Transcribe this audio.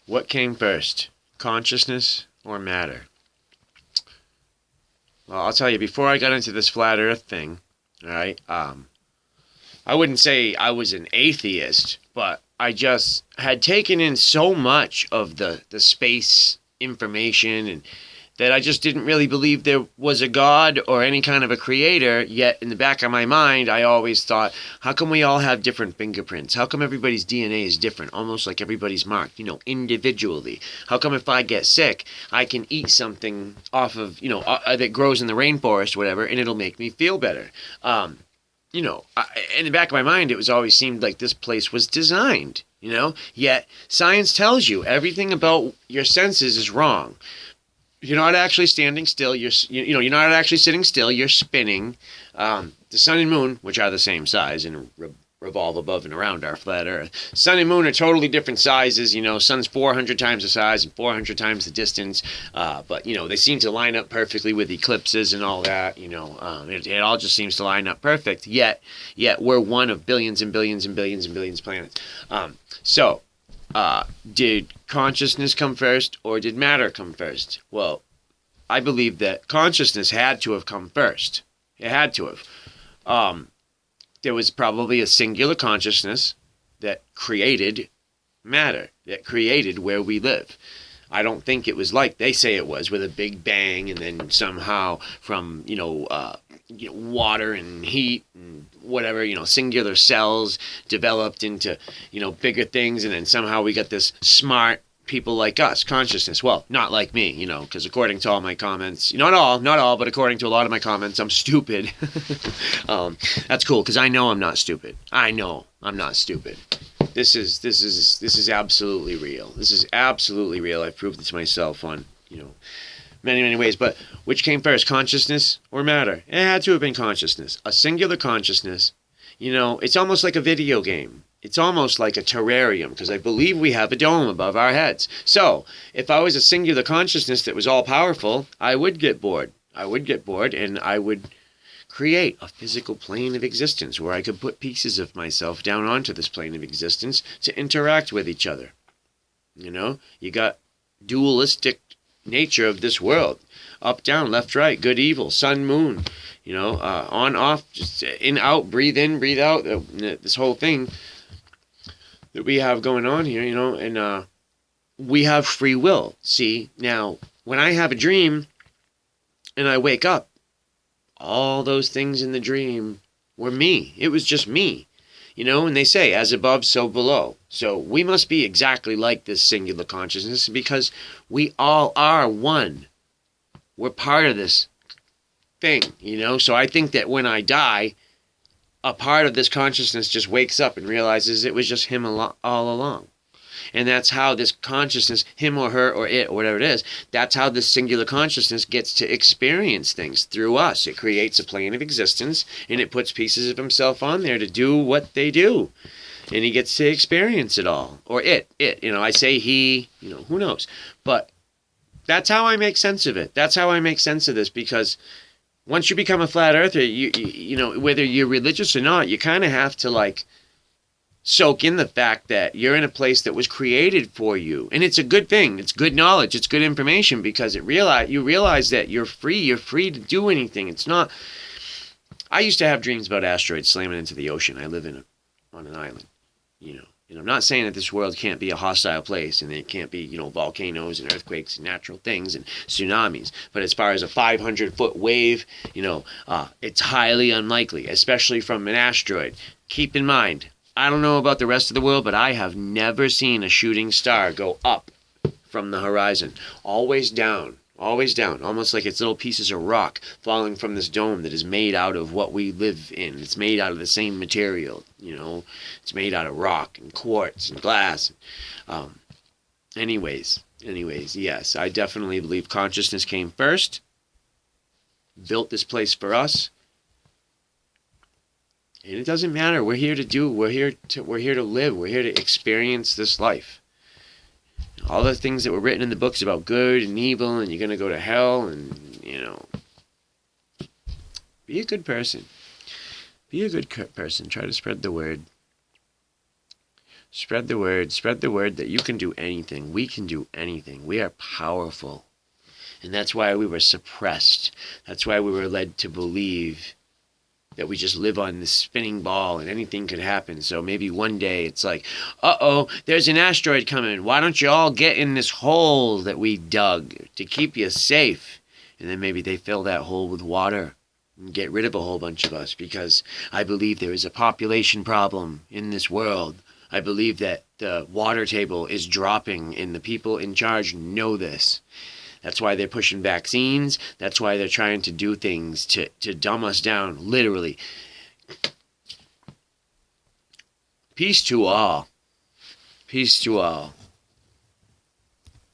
What came first, consciousness or matter? Well, I'll tell you, before I got into this flat earth thing, all right, I wouldn't say I was an atheist, but I just had taken in so much of the space information and that I just didn't really believe there was a God or any kind of a creator, yet in the back of my mind, I always thought, how come we all have different fingerprints? How come everybody's DNA is different, almost like everybody's marked, individually? How come if I get sick, I can eat something off of, that grows in the rainforest, whatever, and it'll make me feel better? In the back of my mind, it was always seemed like this place was designed, yet science tells you everything about your senses is wrong. You're not actually standing still. You're not actually sitting still. You're spinning. The sun and moon, which are the same size and revolve above and around our flat Earth. Sun and moon are totally different sizes. Sun's 400 times the size and 400 times the distance. But they seem to line up perfectly with eclipses and all that. It all just seems to line up perfect. Yet we're one of billions and billions and billions and billions of planets. Did consciousness come first or did matter come first? Well, I believe that consciousness had to have come first. It had to have. There was probably a singular consciousness that created matter, that created where we live. I don't think it was like they say it was, with a big bang and then somehow from, water and heat and whatever, singular cells developed into, bigger things, and then somehow we got this smart people like us, consciousness. Well, not like me, because according to all my comments, not all, but according to a lot of my comments, I'm stupid. That's cool, because I know I'm not stupid. I know I'm not stupid. This is absolutely real. This is absolutely real. I've proved it to myself on, many, many ways. But which came first, consciousness or matter? It had to have been consciousness. A singular consciousness. It's almost like a video game. It's almost like a terrarium, because I believe we have a dome above our heads. So, if I was a singular consciousness that was all-powerful, I would get bored. And I would create a physical plane of existence where I could put pieces of myself down onto this plane of existence to interact with each other. You got dualistic nature of this world. Up, down, left, right, good, evil, sun, moon, on, off, just in, out, breathe in, breathe out, this whole thing that we have going on here, and we have free will. See, now, when I have a dream and I wake up, all those things in the dream were me. It was just me. And they say, as above, so below. So we must be exactly like this singular consciousness because we all are one. We're part of this thing, So I think that when I die, a part of this consciousness just wakes up and realizes it was just him all along. And that's how this consciousness, him or her or it or whatever it is, that's how this singular consciousness gets to experience things through us. It creates a plane of existence and it puts pieces of himself on there to do what they do. And he gets to experience it all. Or it, I say he, who knows. But that's how I make sense of it. That's how I make sense of this, because once you become a flat earther, you whether you're religious or not, you kind of have to soak in the fact that you're in a place that was created for you. And it's a good thing. It's good knowledge. It's good information, because you realize that you're free. You're free to do anything. It's not. I used to have dreams about asteroids slamming into the ocean. I live on an island, And I'm not saying that this world can't be a hostile place and it can't be, volcanoes and earthquakes and natural things and tsunamis. But as far as a 500-foot wave, it's highly unlikely, especially from an asteroid. Keep in mind, I don't know about the rest of the world, but I have never seen a shooting star go up from the horizon. Always down, almost like it's little pieces of rock falling from this dome that is made out of what we live in. It's made out of the same material, It's made out of rock and quartz and glass. Anyways, yes, I definitely believe consciousness came first, built this place for us. And it doesn't matter. We're here to live. We're here to experience this life. All the things that were written in the books about good and evil, and you're going to go to hell, and, be a good person. Be a good person. Try to spread the word. Spread the word. Spread the word that you can do anything. We can do anything. We are powerful. And that's why we were suppressed. That's why we were led to believe that we just live on this spinning ball and anything could happen. So maybe one day it's like, uh-oh, there's an asteroid coming. Why don't you all get in this hole that we dug to keep you safe? And then maybe they fill that hole with water and get rid of a whole bunch of us, because I believe there is a population problem in this world. I believe that the water table is dropping and the people in charge know this. That's why they're pushing vaccines. That's why they're trying to do things to dumb us down, literally. Peace to all. Peace to all.